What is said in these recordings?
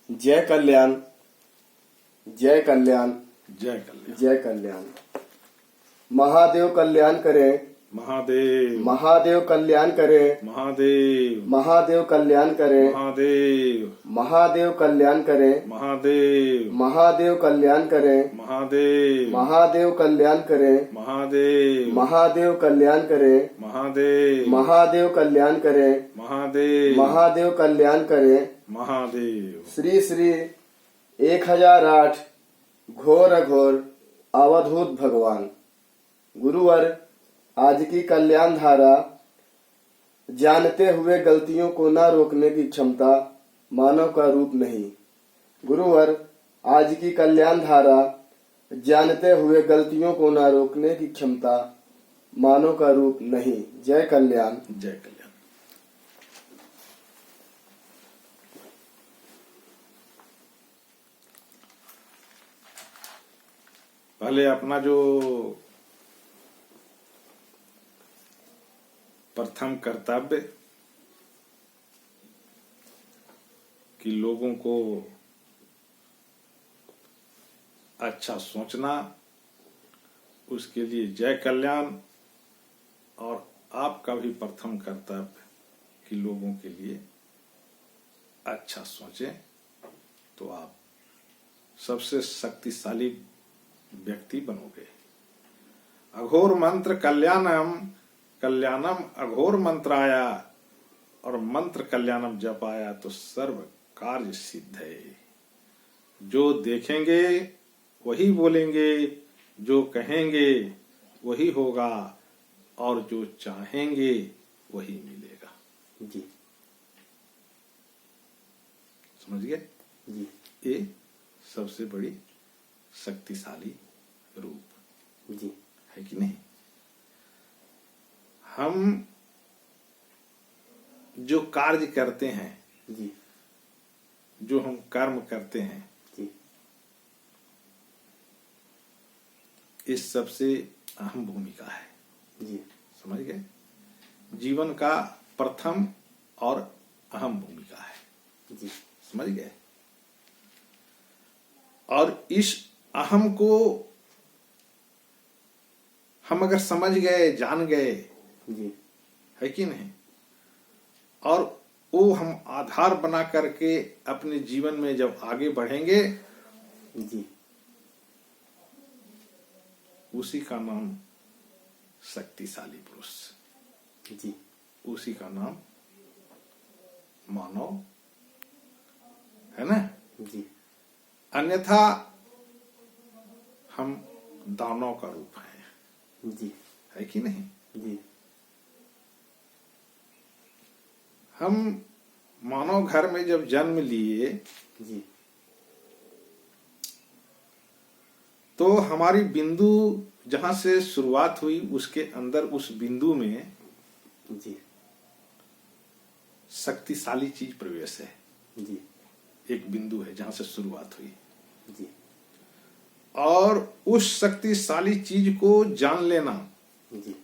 जय कल्याण जय कल्याण जय कल्याण। जय कल्याण। महादेव कल्याण करे, महादेव महादेव कल्याण करे, महादेव महादेव कल्याण करे, महादेव महादेव कल्याण करे, महादेव महादेव कल्याण करे, महादेव महादेव कल्याण करे, महादेव महादेव कल्याण करे, महादेव महादेव कल्याण करे, महादेव महादेव कल्याण करे। महादेव। श्री श्री 1008 घोर घोर अवधूत भगवान। गुरुवर, आज की कल्याण धारा जानते हुए गलतियों को न रोकने की क्षमता मानव का रूप नहीं। गुरुवर, आज की कल्याण धारा जानते हुए गलतियों को न रोकने की क्षमता मानव का रूप नहीं। जय कल्याण। जय कल्याण। पहले अपना जो प्रथम कर्तव्य कि लोगों को अच्छा सोचना, उसके लिए जय कल्याण। और आपका भी प्रथम कर्तव्य कि लोगों के लिए अच्छा सोचें, तो आप सबसे शक्तिशाली व्यक्ति बनोगे। अघोर मंत्र कल्याणम, कल्याणम अघोर मंत्राया, और मंत्र कल्याणम जप आया तो सर्व कार्य सिद्ध है। जो देखेंगे वही बोलेंगे, जो कहेंगे वही होगा, और जो चाहेंगे वही मिलेगा। जी, समझ गए? जी, ये सबसे बड़ी शक्तिशाली रूप जी, है कि नहीं? हम जो कार्य करते हैं, जी, जो हम कर्म करते हैं, जी, इस सबसे अहम भूमिका है। जी, समझ गए? जीवन का प्रथम और अहम भूमिका है। जी, समझ गए? और इस अहम को हम अगर समझ गए, जान गए, जी, है कि नहीं, और वो हम आधार बना करके अपने जीवन में जब आगे बढ़ेंगे, जी, उसी का नाम शक्तिशाली पुरुष, जी, उसी का नाम मानव है ना। जी, अन्यथा हम दानव का रूप हैं, जी, है कि नहीं? जी, हम मानव घर में जब जन्म लिए, जी, तो हमारी बिंदु जहां से शुरुआत हुई, उसके अंदर उस बिंदु में जी, शक्तिशाली चीज प्रवेश है। जी, एक बिंदु है जहां से शुरुआत हुई, जी, और उस शक्तिशाली चीज को जान लेना, जी,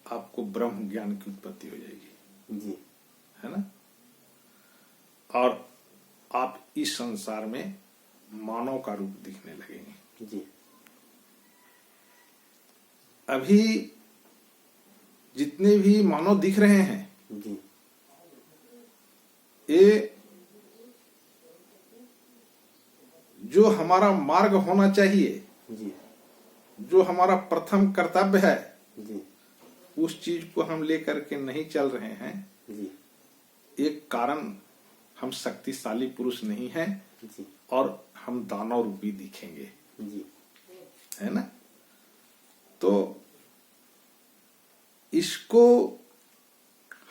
आपको ब्रह्म ज्ञान की उत्पत्ति हो जाएगी, जी, है ना। और आप इस संसार में मानव का रूप दिखने लगेंगे। जी, अभी जितने भी मानव दिख रहे हैं, जी, ये जो हमारा मार्ग होना चाहिए, जी, जो हमारा प्रथम कर्तव्य है, जी, उस चीज को हम लेकर के नहीं चल रहे हैं। जी, एक कारण हम शक्तिशाली पुरुष नहीं हैं, जी, और हम दानव रूपी दिखेंगे, जी, है ना। तो इसको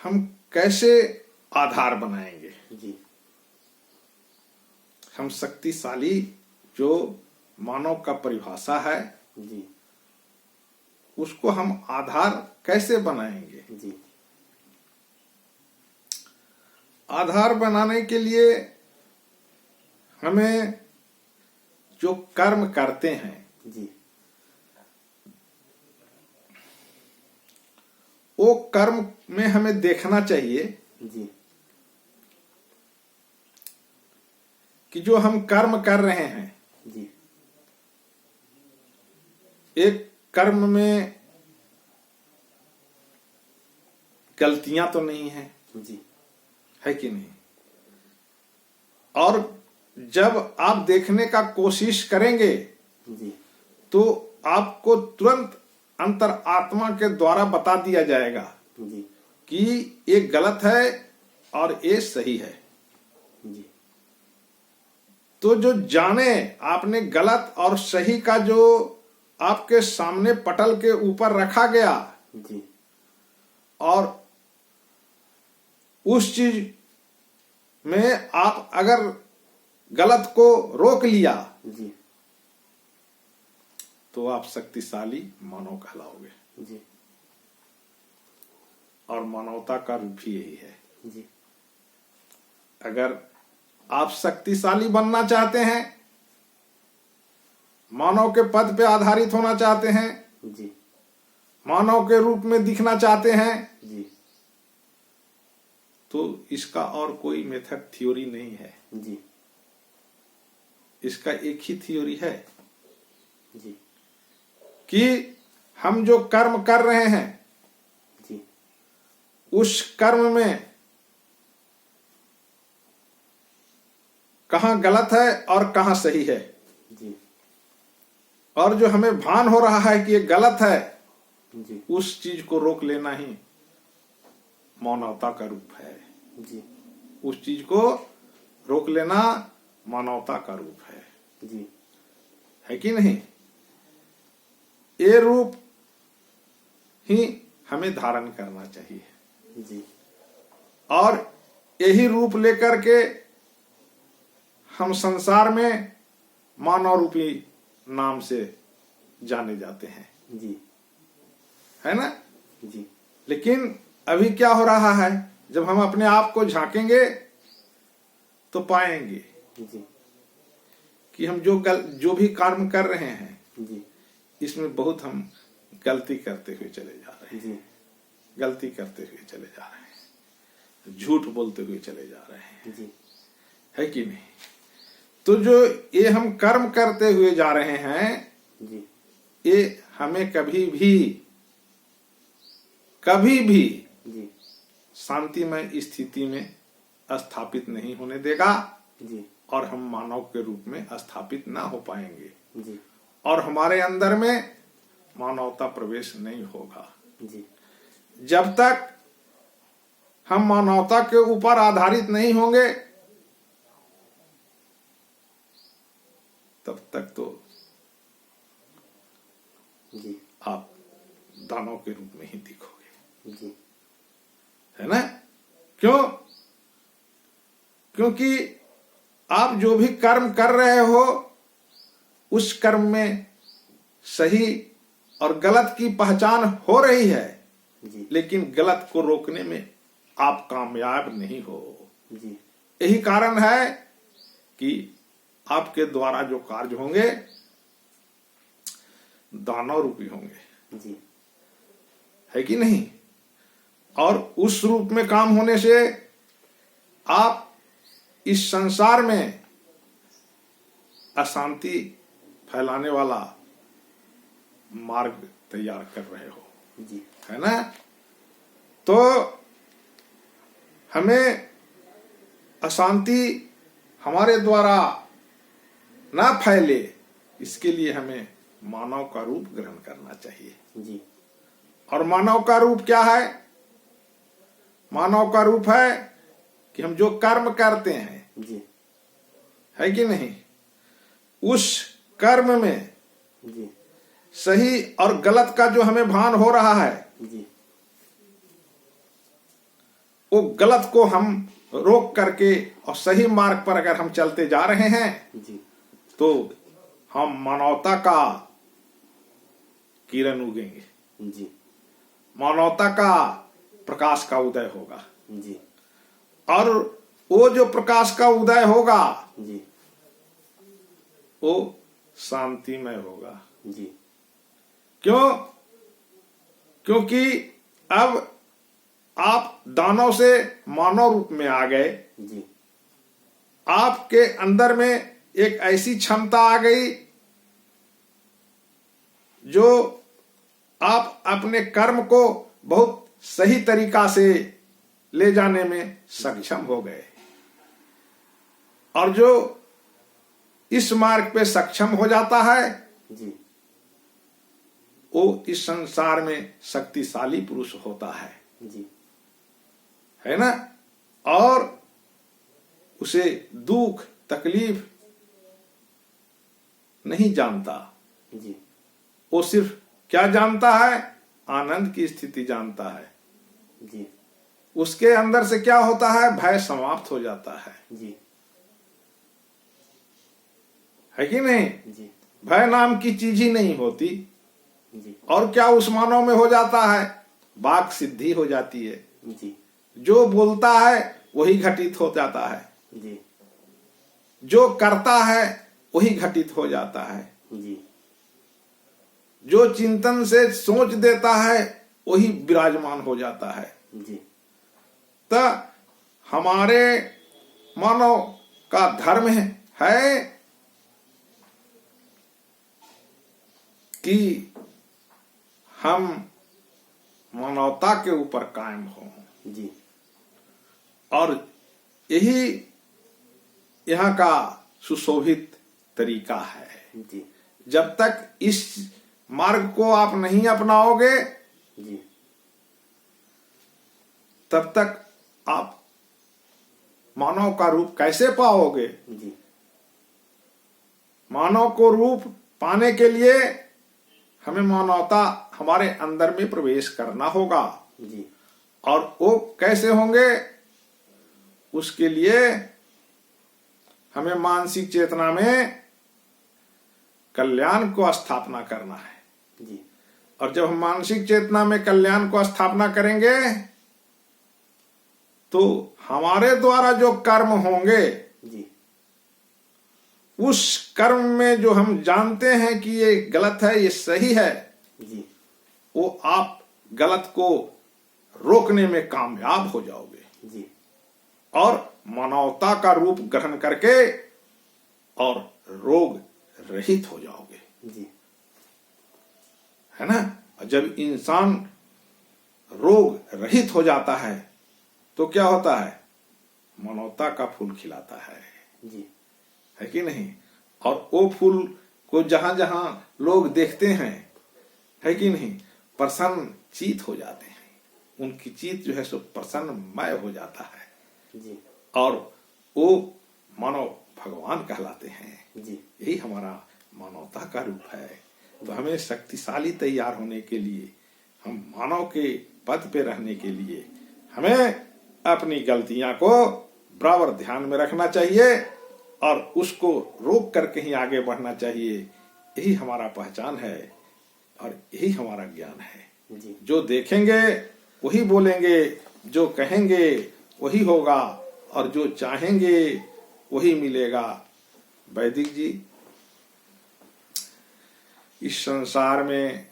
हम कैसे आधार बनाएंगे? जी, हम शक्तिशाली जो मानव का परिभाषा है, जी, उसको हम आधार कैसे बनाएंगे? जी, आधार बनाने के लिए हमें जो कर्म करते हैं, जी, वो कर्म में हमें देखना चाहिए जी, कि जो हम कर्म कर रहे हैं, जी एक कर्म में गलतियां तो नहीं है, जी है कि नहीं? और जब आप देखने का कोशिश करेंगे जी तो आपको तुरंत अंतर आत्मा के द्वारा बता दिया जाएगा जी कि ये गलत है और ये सही है। जी तो जो जाने आपने गलत और सही का जो आपके सामने पटल के ऊपर रखा गया, जी और उस चीज में आप अगर गलत को रोक लिया जी तो आप शक्तिशाली मानव कहलाओगे। जी और मानवता का रूप भी यही है। जी अगर आप शक्तिशाली बनना चाहते हैं, मानव के पद पे आधारित होना चाहते हैं, जी मानव के रूप में दिखना चाहते हैं, जी तो इसका और कोई मेथड थ्योरी नहीं है। जी इसका एक ही थ्योरी है जी कि हम जो कर्म कर रहे हैं जी उस कर्म में कहां गलत है और कहां सही है। जी और जो हमें भान हो रहा है कि ये गलत है, जी उस चीज को रोक लेना ही मानवता का रूप है। जी उस चीज को रोक लेना मानवता का रूप है जी कि नहीं? ये रूप ही हमें धारण करना चाहिए जी और यही रूप लेकर के हम संसार में मानव रूपी नाम से जाने जाते हैं, जी है ना? जी लेकिन अभी क्या हो रहा है, जब हम अपने आप को झांकेंगे तो पाएंगे जी कि हम जो भी कर्म कर रहे हैं जी इसमें बहुत हम गलती करते हुए चले जा रहे हैं। जी गलती करते हुए चले जा रहे हैं, झूठ बोलते हुए चले जा रहे हैं, जी है कि नहीं? तो जो ये हम कर्म करते हुए जा रहे हैं, जी ये हमें कभी भी जी शांतिमय स्थिति में स्थापित नहीं होने देगा जी और हम मानव के रूप में स्थापित ना हो पाएंगे जी और हमारे अंदर में मानवता प्रवेश नहीं होगा। जी जब तक हम मानवता के ऊपर आधारित नहीं होंगे तब तक तो जी आप दानव के रूप में ही दिखोगे, जी है ना? क्यों? क्योंकि आप जो भी कर्म कर रहे हो उस कर्म में सही और गलत की पहचान हो रही है, जी लेकिन गलत को रोकने में आप कामयाब नहीं हो। जी यही कारण है कि आपके द्वारा जो कार्य होंगे दानव रूपी होंगे, जी है कि नहीं? और उस रूप में काम होने से आप इस संसार में अशांति फैलाने वाला मार्ग तैयार कर रहे हो, जी है ना? तो हमें अशांति हमारे द्वारा ना फैले, इसके लिए हमें मानव का रूप ग्रहण करना चाहिए। जी और मानव का रूप क्या है? मानव का रूप है कि हम जो कर्म करते हैं, जी है कि नहीं, उस कर्म में जी सही और गलत का जो हमें भान हो रहा है, जी वो गलत को हम रोक करके और सही मार्ग पर अगर हम चलते जा रहे हैं जी तो हम मानवता का किरण उगेंगे, जी मानवता का प्रकाश का उदय होगा। जी और वो जो प्रकाश का उदय होगा जी वो शांतिमय होगा। जी क्यों? क्योंकि अब आप दानव से मानव रूप में आ गए जी आपके अंदर में एक ऐसी क्षमता आ गई जो आप अपने कर्म को बहुत सही तरीका से ले जाने में सक्षम हो गए। और जो इस मार्ग पे सक्षम हो जाता है जी वो इस संसार में शक्तिशाली पुरुष होता है जी है ना। और उसे दुख तकलीफ नहीं जानता, जी वो सिर्फ क्या जानता है, आनंद की स्थिति जानता है। जी उसके अंदर से क्या होता है, भय समाप्त हो जाता है जी है कि नहीं। जी भय नाम की चीज ही नहीं होती। जी और क्या उस मानव में हो जाता है, वाक सिद्धि हो जाती है। जी जो बोलता है वही घटित हो जाता है, जी जो करता है वही घटित हो जाता है, जी जो चिंतन से सोच देता है वही विराजमान हो जाता है। जी तो हमारे मानव का धर्म है कि हम मानवता के ऊपर कायम हों। जी और यही यहाँ का सुशोभित तरीका है। जी जब तक इस मार्ग को आप नहीं अपनाओगे जी तब तक आप मानव का रूप कैसे पाओगे। जी मानव को रूप पाने के लिए हमें मानवता हमारे अंदर में प्रवेश करना होगा। जी और वो कैसे होंगे, उसके लिए हमें मानसिक चेतना में कल्याण को स्थापना करना है। जी और जब हम मानसिक चेतना में कल्याण को स्थापना करेंगे तो हमारे द्वारा जो कर्म होंगे जी उस कर्म में जो हम जानते हैं कि ये गलत है ये सही है, जी वो आप गलत को रोकने में कामयाब हो जाओगे जी और मानवता का रूप ग्रहण करके और रोग रहित हो जाओगे। जी है ना। जब इंसान रोग रहित हो जाता है तो क्या होता है, मानवता का फूल खिलाता है जी है कि नहीं। और वो फूल को जहां जहां लोग देखते हैं है कि नहीं, प्रसन्न चित हो जाते हैं। उनकी चित जो है सो प्रसन्नमय हो जाता है जी और वो मानव भगवान कहलाते हैं। जी यही हमारा मानवता का रूप है। तो हमें शक्तिशाली तैयार होने के लिए, हम मानव के पद पे रहने के लिए हमें अपनी गलतियां को बराबर ध्यान में रखना चाहिए और उसको रोक करके ही आगे बढ़ना चाहिए। यही हमारा पहचान है और यही हमारा ज्ञान है। जी जो देखेंगे वही बोलेंगे, जो कहेंगे वही होगा और जो चाहेंगे वही मिलेगा। वैदिक जी, इस संसार में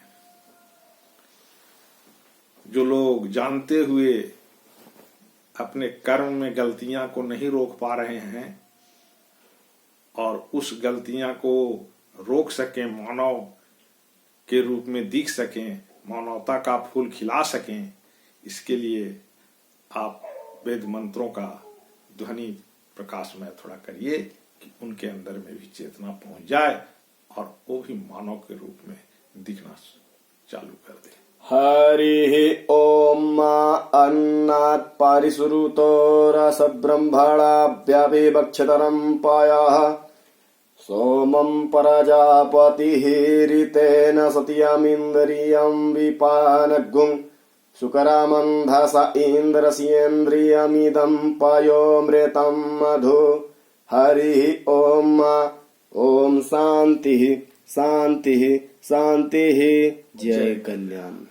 जो लोग जानते हुए अपने कर्म में गलतियां को नहीं रोक पा रहे हैं और उस गलतियां को रोक सकें, मानव के रूप में दिख सकें, मानवता का फूल खिला सकें, इसके लिए आप वेद मंत्रों का ध्वनि प्रकाश में थोड़ा करिए कि उनके अंदर में भी चेतना पहुंच जाए और वो भी मानव के रूप में दिखना चालू कर दे। हरि ओम अन्नात् पारिसुरुतो रसब्रह्मणाभ्यभिभक्षतरं पायः सोमं प्रजापतिः ऋतेन सत्यमिन्द्रियं विपानगुं सुकरामन्धस इन्द्रस्येन्द्रियमिदं पयोमृतं मधु। हरि ओम ओम शांति शांति शांति। जय कल्याण।